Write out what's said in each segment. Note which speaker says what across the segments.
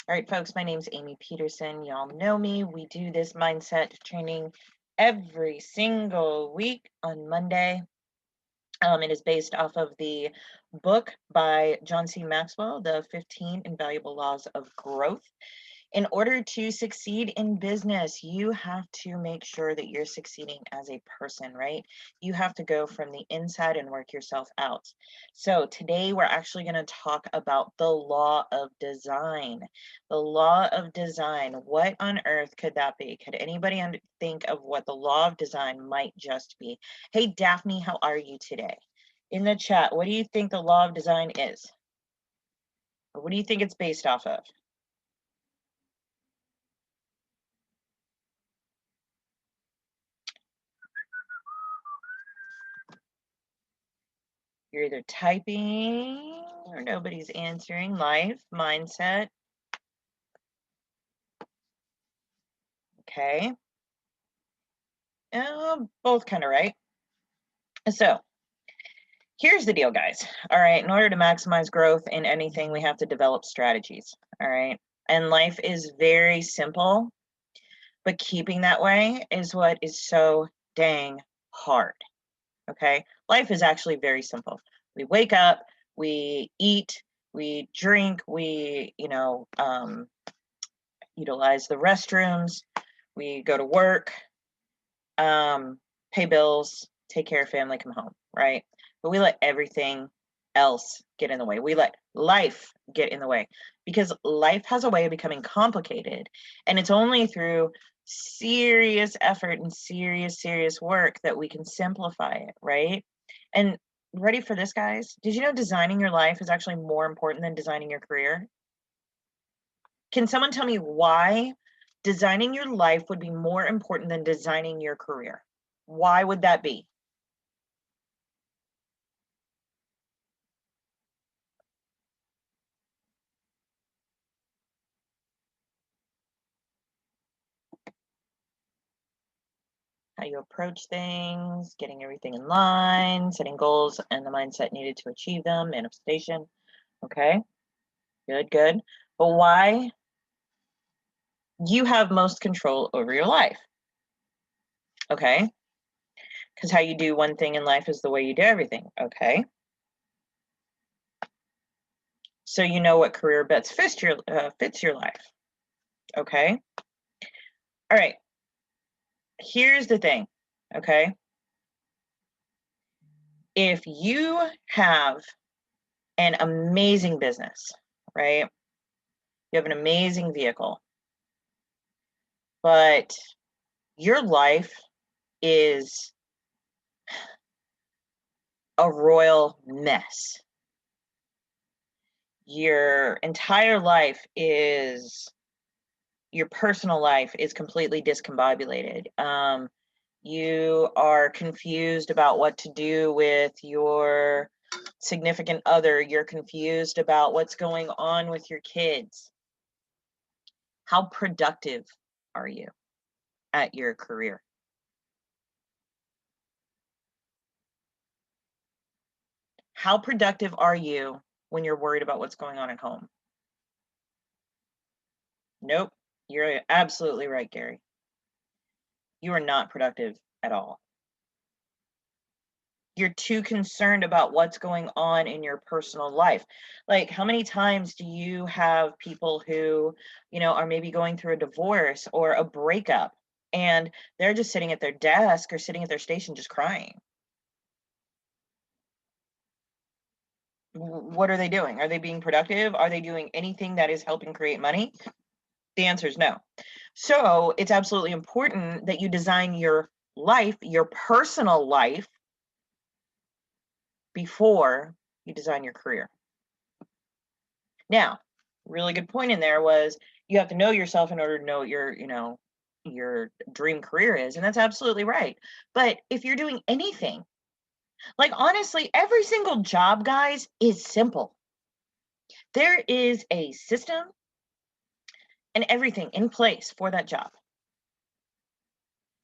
Speaker 1: All right, folks, my name's Amy Peterson. Y'all know me. We do this mindset training every single week on Monday. It is based off of the book by John C. Maxwell, The 15 Invaluable Laws of Growth. In order to succeed in business, you have to make sure that you're succeeding as a person, right? You have to go from the inside and work yourself out. So today we're actually going to talk about the law of design. The law of design. What on earth could that be? Could anybody think of what the law of design might just be? Hey, Daphne, how are you today? In the chat, what do you think the law of design is? Or what do you think it's based off of? You're either typing or nobody's answering. Life, mindset. Okay. Both kind of right. So here's the deal, guys. All right. In order to maximize growth in anything, we have to develop strategies. All right. And life is very simple, but keeping that way is what is so dang hard. Okay. Life is actually very simple. We wake up, we eat, we drink, we, utilize the restrooms, we go to work, pay bills, take care of family, come home, right? But we let everything else get in the way. We let life get in the way because life has a way of becoming complicated. And it's only through serious effort and serious work that we can simplify it, right? And ready for this, guys? Did you know designing your life is actually more important than designing your career? Can someone tell me why designing your life would be more important than designing your career? Why would that be? How you approach things, getting everything in line, setting goals, and the mindset needed to achieve them, manifestation. Okay, good. But why? You have most control over your life. Okay, because how you do one thing in life is the way you do everything. Okay, so you know what career best fits your life. Okay, all right. Here's the thing. Okay, if you have an amazing business, right? You have an amazing vehicle, but your life is a royal mess. Your entire life is, your personal life is completely discombobulated. You are confused about what to do with your significant other. You're confused about what's going on with your kids. How productive are you at your career? How productive are you when you're worried about what's going on at home? Nope. You're absolutely right, Gary. You are not productive at all. You're too concerned about what's going on in your personal life. Like, how many times do you have people who, are maybe going through a divorce or a breakup, and they're just sitting at their desk or sitting at their station just crying? What are they doing? Are they being productive? Are they doing anything that is helping create money? The answer is no. So it's absolutely important that you design your life, your personal life, before you design your career. Now, really good point in there was you have to know yourself in order to know what your dream career is. And that's absolutely right. But if you're doing anything, like honestly, every single job, guys, is simple. There is a system and everything in place for that job.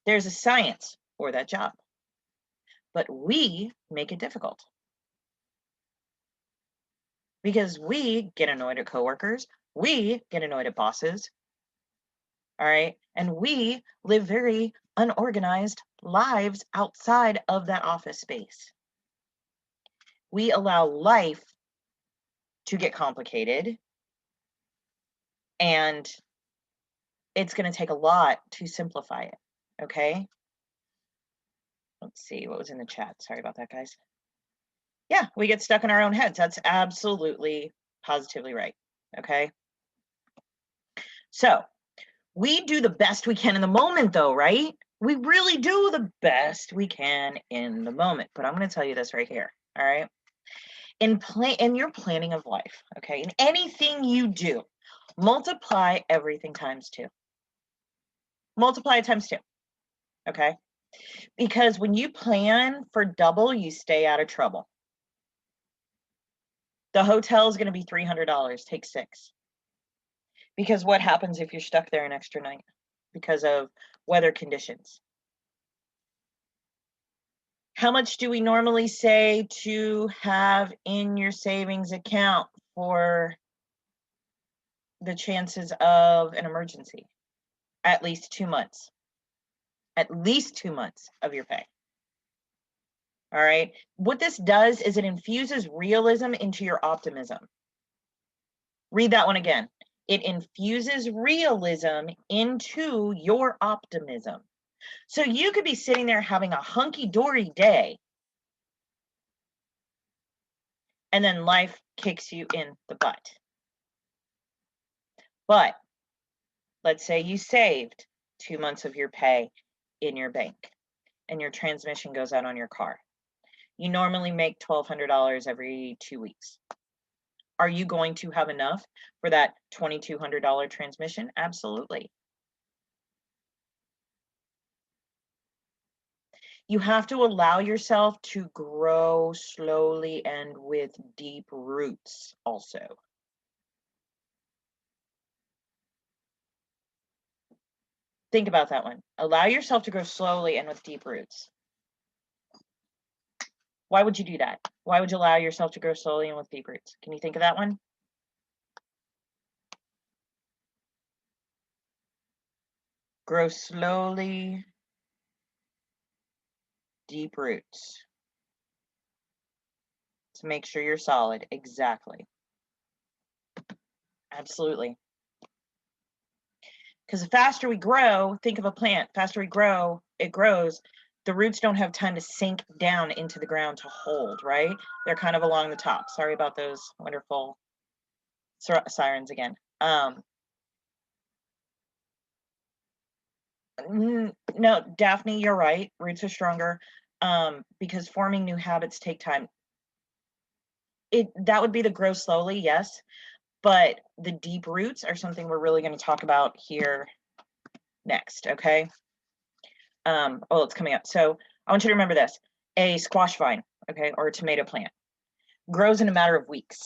Speaker 1: There's a science for that job. But we make it difficult. Because we get annoyed at coworkers, We get annoyed at bosses, all right? And we live very unorganized lives outside of that office space. We allow life to get complicated, and it's going to take a lot to simplify it, okay? Let's see what was in the chat. Sorry about that, guys. Yeah, we get stuck in our own heads. That's absolutely, positively right, okay? So we do the best we can in the moment, though, right? We really do the best we can in the moment. But I'm going to tell you this right here, all right? In your planning of life, okay, in anything you do, multiply everything times 2. Multiply it times 2, okay? Because when you plan for double, you stay out of trouble. The hotel is going to be $300. Take 6. Because what happens if you're stuck there an extra night because of weather conditions? How much do we normally say to have in your savings account for the chances of an emergency? At least 2 months. At least 2 months of your pay. All right. What this does is it infuses realism into your optimism. Read that one again. It infuses realism into your optimism. So you could be sitting there having a hunky-dory day, and then life kicks you in the butt. But let's say you saved 2 months of your pay in your bank, and your transmission goes out on your car. You normally make $1,200 every 2 weeks. Are you going to have enough for that $2,200 transmission? Absolutely. You have to allow yourself to grow slowly and with deep roots also. Think about that one. Allow yourself to grow slowly and with deep roots. Why would you do that? Why would you allow yourself to grow slowly and with deep roots? Can you think of that one? Grow slowly, deep roots. To make sure you're solid. Exactly. Absolutely. Because the faster we grow, think of a plant, faster we grow, it grows. The roots don't have time to sink down into the ground to hold, right? They're kind of along the top. Sorry about those wonderful sirens again. No, Daphne, you're right. Roots are stronger because forming new habits take time. That would be the grow slowly, yes. But the deep roots are something we're really going to talk about here next, okay? Oh, it's coming up. So I want you to remember this. A squash vine, okay, or a tomato plant grows in a matter of weeks,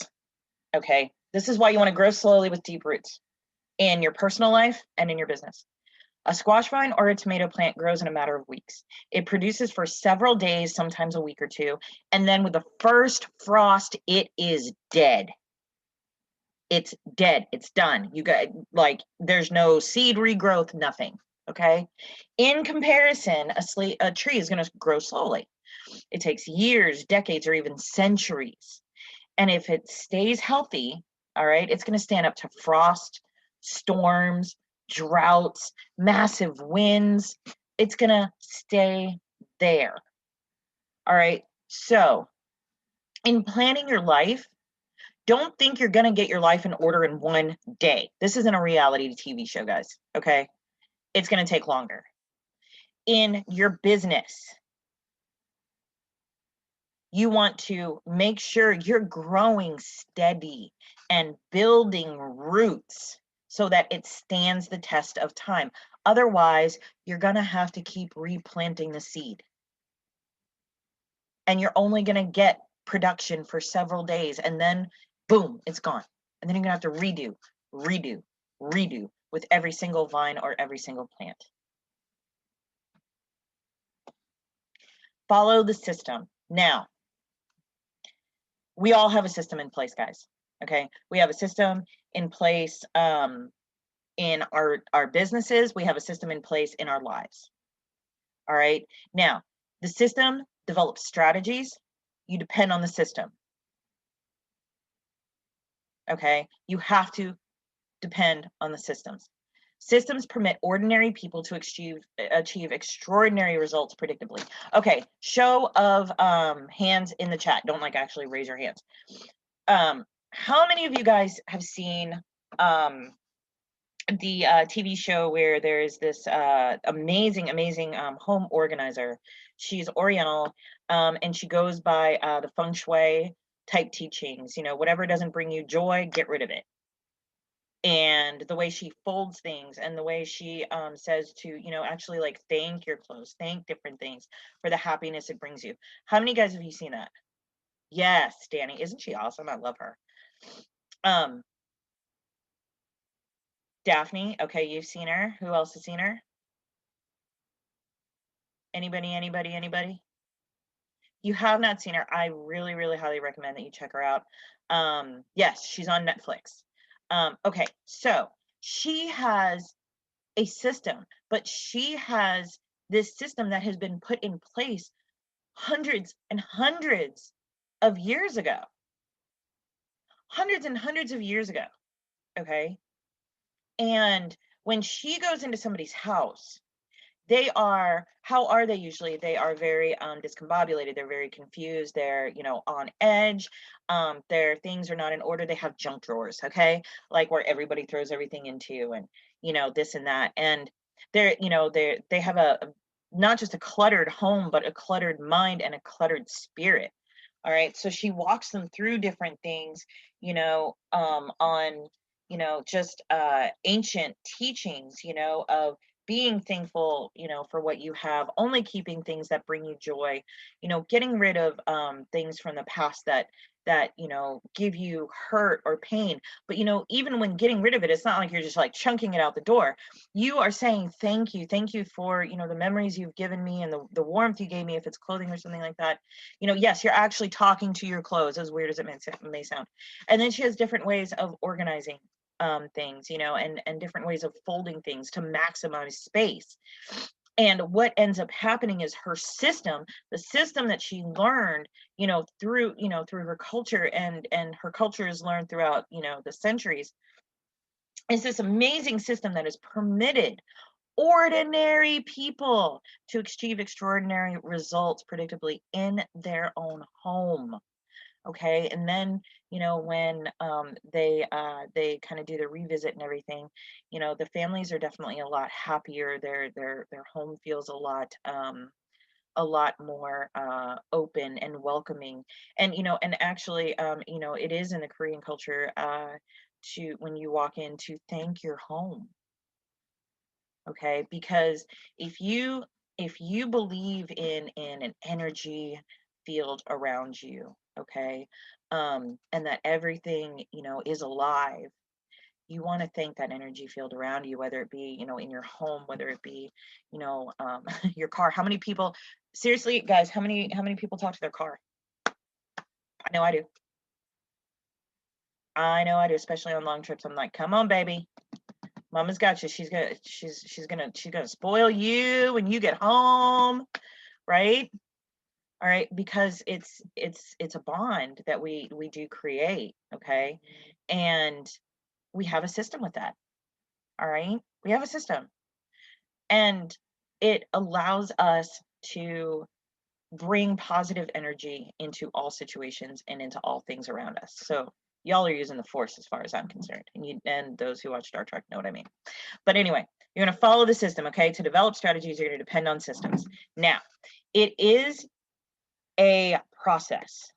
Speaker 1: okay? This is why you want to grow slowly with deep roots in your personal life and in your business. A squash vine or a tomato plant grows in a matter of weeks. It produces for several days, sometimes a week or two, and then with the first frost, it is dead. It's dead. It's done. You got, like, there's no seed regrowth, nothing. Okay. In comparison, a tree is going to grow slowly. It takes years, decades, or even centuries. And if it stays healthy, all right, it's going to stand up to frost, storms, droughts, massive winds. It's going to stay there. All right. So in planning your life, don't think you're going to get your life in order in one day. This isn't a reality TV show, guys. Okay. It's going to take longer. In your business, you want to make sure you're growing steady and building roots so that it stands the test of time. Otherwise, you're going to have to keep replanting the seed. And you're only going to get production for several days, and then boom, it's gone. And then you're going to have to redo with every single vine or every single plant. Follow the system. Now, we all have a system in place, guys. Okay, we have a system in place in our businesses. We have a system in place in our lives. All right. Now, the system develops strategies. You depend on the system. Okay, you have to depend on the systems. Systems permit ordinary people to achieve extraordinary results predictably. Okay, show of hands in the chat. Don't like actually raise your hands. How many of you guys have seen the TV show where there's this amazing home organizer? She's Oriental, and she goes by the feng shui type teachings. You know, whatever doesn't bring you joy, get rid of it. And the way she folds things, and the way she says to, you know, actually like thank your clothes, thank different things for the happiness it brings you. How many guys have you seen that? Yes, Danny, isn't she awesome? I love her. um Daphne, okay, you've seen her. Who else has seen her? Anybody? You have not seen her. I really highly recommend that you check her out. Yes, she's on Netflix. Okay, so she has a system, but she has this system that has been put in place hundreds and hundreds of years ago. Hundreds and hundreds of years ago. Okay. And when she goes into somebody's house, how are they usually? They are very discombobulated. They're very confused. They're, you know, on edge. Their things are not in order. They have junk drawers, okay? Like where everybody throws everything into, and, you know, this and that. And they have not just a cluttered home, but a cluttered mind and a cluttered spirit. All right. So she walks them through different things, on, just ancient teachings, of being thankful, for what you have, only keeping things that bring you joy, getting rid of things from the past that give you hurt or pain. But even when getting rid of it, it's not like you're just like chunking it out the door. You are saying thank you for the memories you've given me, and the warmth you gave me, if it's clothing or something like that. Yes, you're actually talking to your clothes, as weird as it may sound. And then she has different ways of organizing things, and different ways of folding things to maximize space. And what ends up happening is her system, the system that she learned, through her culture, and her culture is learned throughout, the centuries, is this amazing system that has permitted ordinary people to achieve extraordinary results predictably in their own home. Okay. And then when they kind of do the revisit and everything, the families are definitely a lot happier. Their home feels a lot more open and welcoming. And and actually, it is in the Korean culture, to, when you walk in, to thank your home. Okay, because if you believe in an energy field around you, okay, and that everything is alive, you want to thank that energy field around you, whether it be in your home, whether it be your car. How many people, seriously guys, how many people talk to their car? I know I do. Especially on long trips. I'm like, come on baby, Mama's got you. She's gonna spoil you when you get home, right? All right, because it's a bond that we do create, okay? And we have a system with that. All right? We have a system. And it allows us to bring positive energy into all situations and into all things around us. So y'all are using the force as far as I'm concerned. And those who watch Star Trek know what I mean. But anyway, you're going to follow the system, okay? To develop strategies, you're going to depend on systems. Now, it is a process,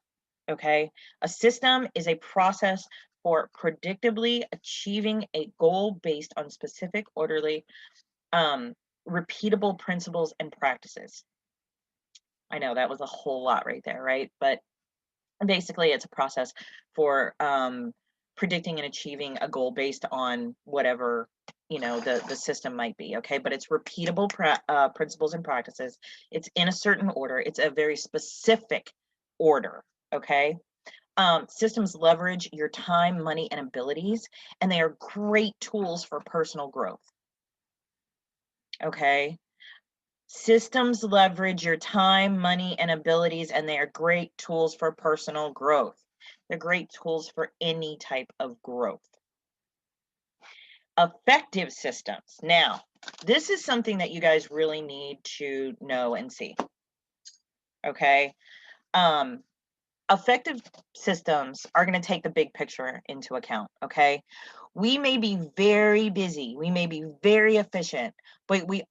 Speaker 1: okay? A system is a process for predictably achieving a goal based on specific, orderly, repeatable principles and practices. I know that was a whole lot right there, right? But basically, it's a process for predicting and achieving a goal based on whatever the system might be. Okay, but it's repeatable principles and practices. It's in a certain order. It's a very specific order. Okay, Systems leverage your time, money, and abilities, and they are great tools for personal growth. Okay. Systems leverage your time, money, and abilities, and they are great tools for personal growth. They're great tools for any type of growth. Effective systems. Now, this is something that you guys really need to know and see. Okay. Effective systems are going to take the big picture into account. Okay. We may be very busy, we may be very efficient, but we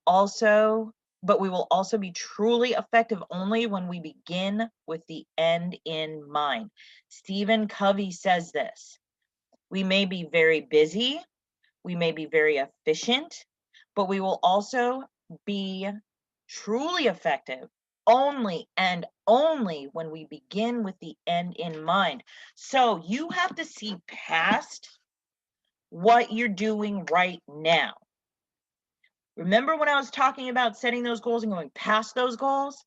Speaker 1: will also be truly effective only when we begin with the end in mind. Stephen Covey says this. We may be very busy, we may be very efficient, but we will also be truly effective only and only when we begin with the end in mind. So you have to see past what you're doing right now. Remember when I was talking about setting those goals and going past those goals?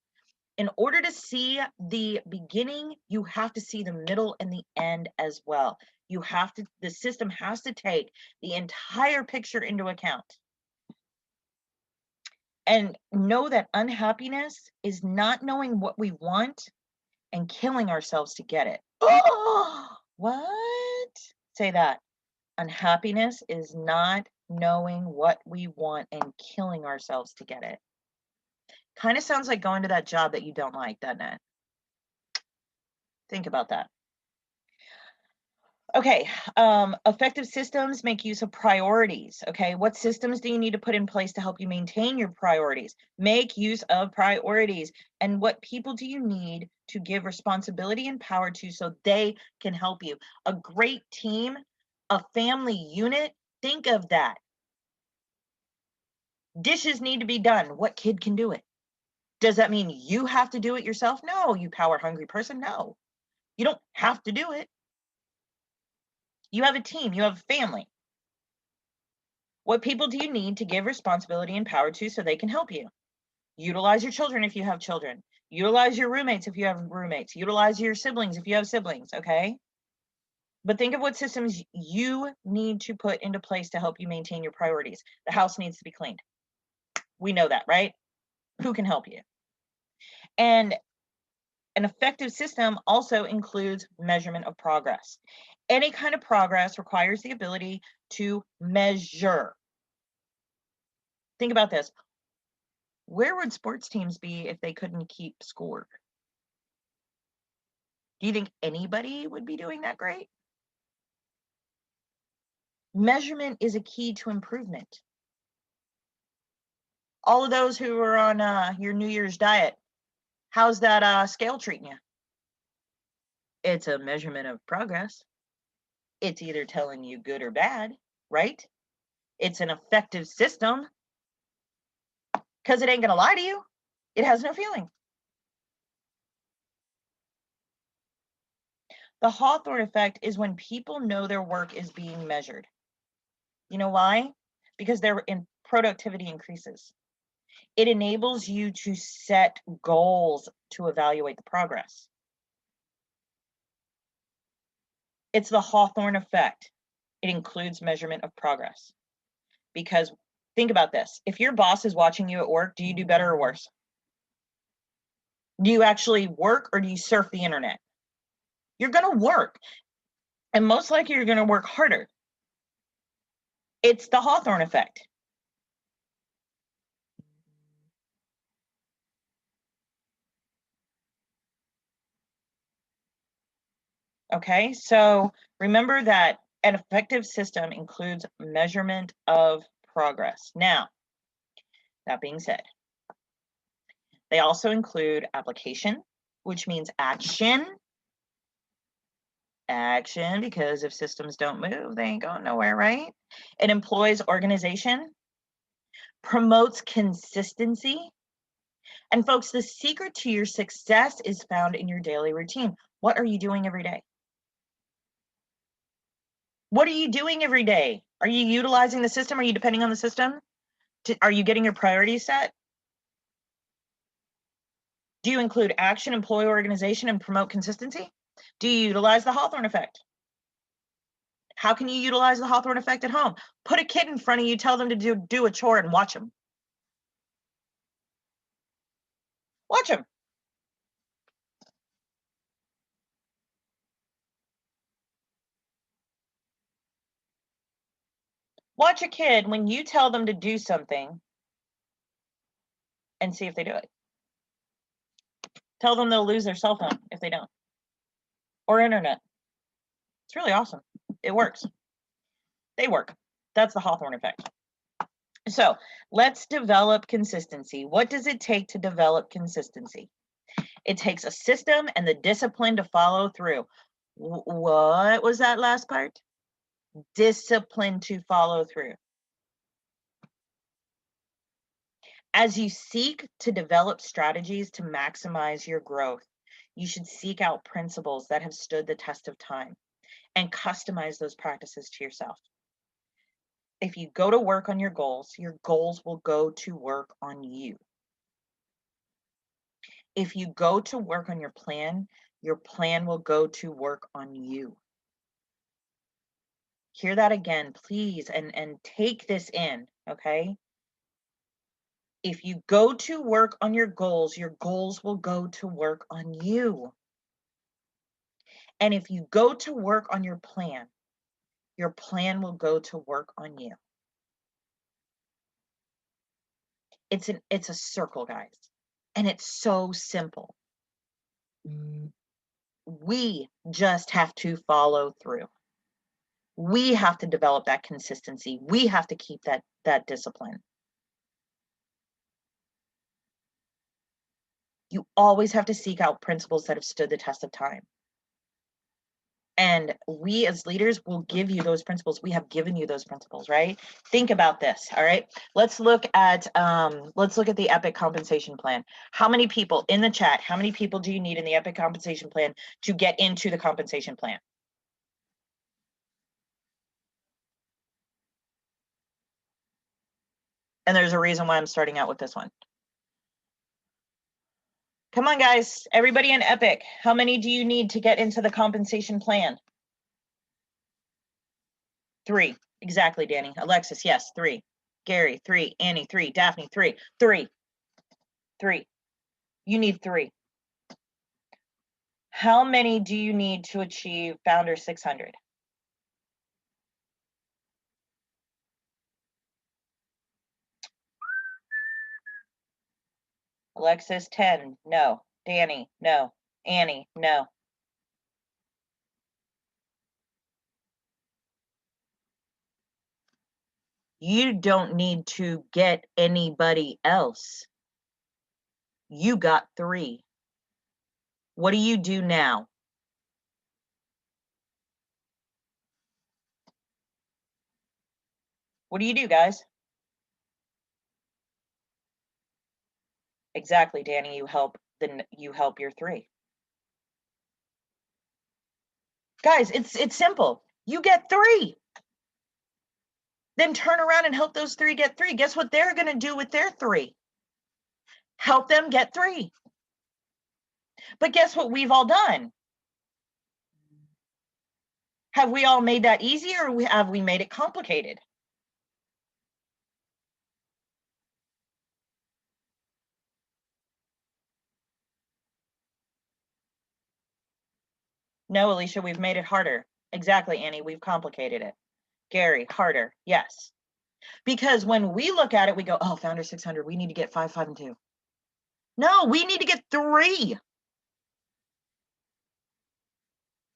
Speaker 1: In order to see the beginning, you have to see the middle and the end as well. The system has to take the entire picture into account. And know that unhappiness is not knowing what we want and killing ourselves to get it. Oh, what? Say that. Unhappiness is not knowing what we want and killing ourselves to get it. Kind of sounds like going to that job that you don't like, doesn't it? Think about that. Okay, effective systems make use of priorities. Okay, what systems do you need to put in place to help you maintain your priorities? Make use of priorities. And what people do you need to give responsibility and power to so they can help you? A great team, a family unit, think of that. Dishes need to be done. What kid can do it? Does that mean you have to do it yourself? No, you power hungry person. No, you don't have to do it. You have a team, you have a family. What people do you need to give responsibility and power to so they can help you? Utilize your children if you have children. Utilize your roommates if you have roommates. Utilize your siblings if you have siblings, okay? But think of what systems you need to put into place to help you maintain your priorities. The house needs to be cleaned. We know that, right? Who can help you? And an effective system also includes measurement of progress. Any kind of progress requires the ability to measure. Think about this. Where would sports teams be if they couldn't keep score? Do you think anybody would be doing that great? Measurement is a key to improvement. All of those who are on your New Year's diet, how's that scale treating you? It's a measurement of progress. It's either telling you good or bad, right? It's an effective system because it ain't going to lie to you. It has no feeling. The Hawthorne effect is when people know their work is being measured. You know why? Because their productivity increases. It enables you to set goals to evaluate the progress. It's the Hawthorne effect. It includes measurement of progress. Because think about this. If your boss is watching you at work, do you do better or worse? Do you actually work or do you surf the internet? You're going to work. And most likely you're going to work harder. It's the Hawthorne effect. Okay, so remember that an effective system includes measurement of progress. Now, that being said, they also include application, which means action. Action, because if systems don't move, they ain't going nowhere, right? It employs organization, promotes consistency. And folks, the secret to your success is found in your daily routine. What are you doing every day? What are you doing every day? Are you utilizing the system? Are you depending on the system? Are you getting your priorities set? Do you include action, employ organization, and promote consistency? Do you utilize the Hawthorne effect? How can you utilize the Hawthorne effect at home? Put a kid in front of you, tell them to do a chore and watch them. Watch them. Watch a kid when you tell them to do something and see if they do it. Tell them they'll lose their cell phone if they don't. Or internet. It's really awesome. It works. They work. That's the Hawthorne effect. So let's develop consistency. What does it take to develop consistency? It takes a system and the discipline to follow through. What was that last part? Discipline to follow through. As you seek to develop strategies to maximize your growth, you should seek out principles that have stood the test of time and customize those practices to yourself. If you go to work on your goals will go to work on you. If you go to work on your plan will go to work on you. Hear that again, please, and take this in, okay? If you go to work on your goals will go to work on you. And if you go to work on your plan will go to work on you. It's a circle, guys. And it's so simple. We just have to follow through. We have to develop that consistency. We have to keep that discipline. You always have to seek out principles that have stood the test of time. And we as leaders will give you those principles. We have given you those principles, right? Think about this, all right? Let's look at the EPIC compensation plan. How many people in the chat, how many people do you need in the EPIC compensation plan to get into the compensation plan? And there's a reason why I'm starting out with this one. Come on, guys. Everybody in EPIC, how many do you need to get into the compensation plan? 3. Exactly, Danny. Alexis, yes, 3. Gary, 3. Annie, 3. Daphne, 3. 3. 3. You need 3. How many do you need to achieve Founder 600? Alexis, 10. No. Danny, no. Annie, no. You don't need to get anybody else. You got 3. What do you do now? What do you do, guys? Exactly, Danny. You help your 3. Guys, it's simple. You get 3. Then turn around and help those 3 get 3. Guess what they're going to do with their 3? Help them get 3. But guess what we've all done? Have we all made that easier, or have we made it complicated? No, Alicia, we've made it harder. Exactly, Annie, we've complicated it. Gary, harder, yes. Because when we look at it, we go, oh, Founder 600, we need to get 5, 5, and 2. No, we need to get 3.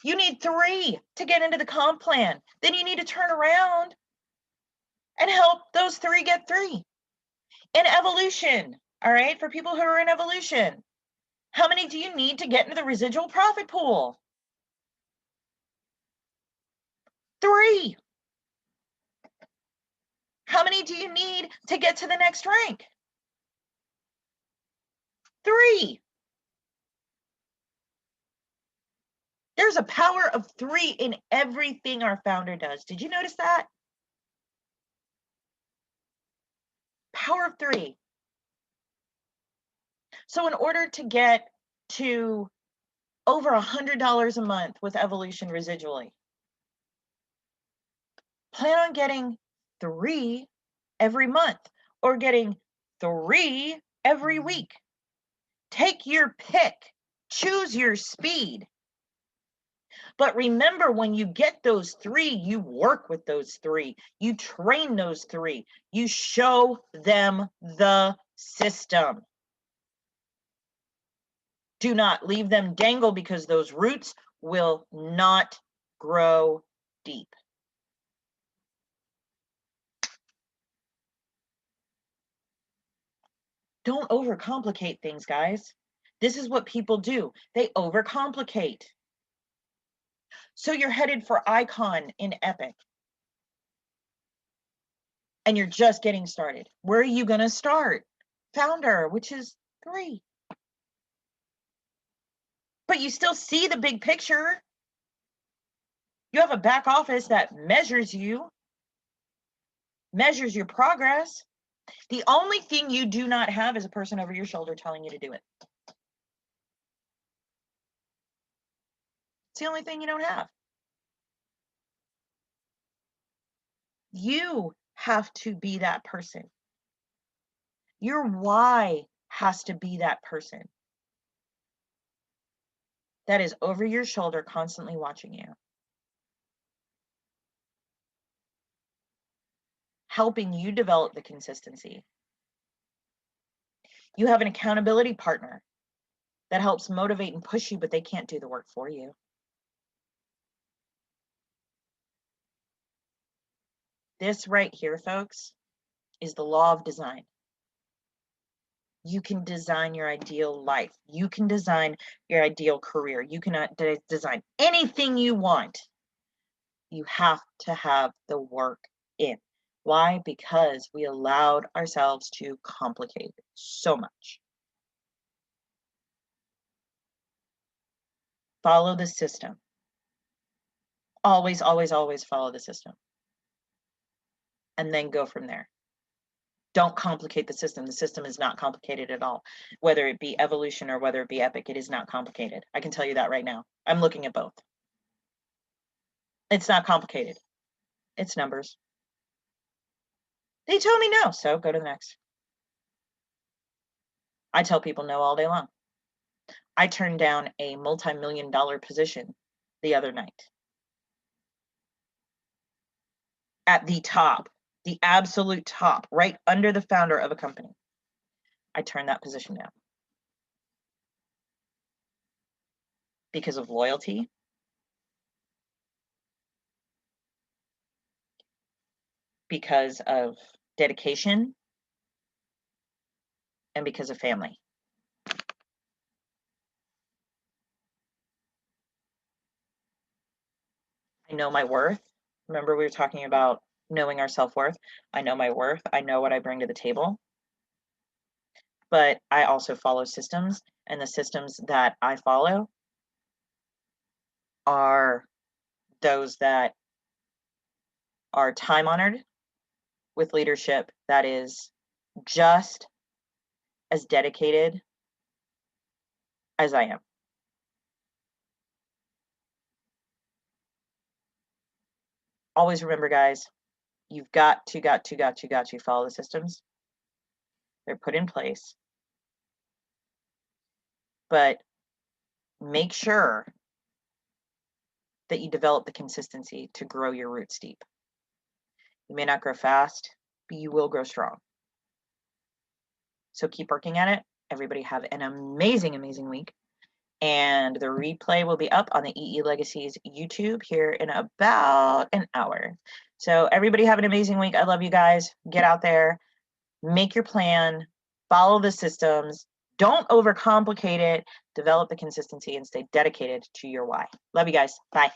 Speaker 1: You need 3 to get into the comp plan. Then you need to turn around and help those 3 get 3. In evolution, all right, for people who are in evolution, how many do you need to get into the residual profit pool? 3. How many do you need to get to the next rank? 3. There's a power of 3 in everything our founder does. Did you notice that? Power of 3. So in order to get to over $100 a month with Evolution residually. Plan on getting 3 every month or getting 3 every week. Take your pick. Choose your speed. But remember, when you get those 3, you work with those 3. You train those 3. You show them the system. Do not leave them dangle, because those roots will not grow deep. Don't overcomplicate things, guys. This is what people do. They overcomplicate. So you're headed for Icon in Epic, and you're just getting started. Where are you going to start? Founder, which is 3. But you still see the big picture. You have a back office that measures you, measures your progress. The only thing you do not have is a person over your shoulder telling you to do it. It's the only thing you don't have. You have to be that person. Your why has to be that person that is over your shoulder, constantly watching you, helping you develop the consistency. You have an accountability partner that helps motivate and push you, but they can't do the work for you. This right here, folks, is the law of design. You can design your ideal life. You can design your ideal career. You can design anything you want. You have to have the work in. Why? Because we allowed ourselves to complicate it so much. Follow the system. Always, always, always follow the system. And then go from there. Don't complicate the system. The system is not complicated at all. Whether it be Evolution or whether it be Epic, it is not complicated. I can tell you that right now. I'm looking at both. It's not complicated. It's numbers. They tell me no, so go to the next. I tell people no all day long. I turned down a multi-million-dollar position the other night. At the top, the absolute top, right under the founder of a company. I turned that position down. Because of loyalty. Because of dedication. And because of family. I know my worth. Remember, we were talking about knowing our self-worth. I know my worth. I know what I bring to the table. But I also follow systems, and the systems that I follow are those that are time-honored, with leadership that is just as dedicated as I am. Always remember, guys, you've got to follow the systems. They're put in place. But make sure that you develop the consistency to grow your roots deep. You may not grow fast, but you will grow strong. So keep working at it. Everybody have an amazing, amazing week. And the replay will be up on the EE Legacies YouTube here in about an hour. So everybody have an amazing week. I love you guys. Get out there, make your plan, follow the systems. Don't overcomplicate it. Develop the consistency and stay dedicated to your why. Love you guys. Bye.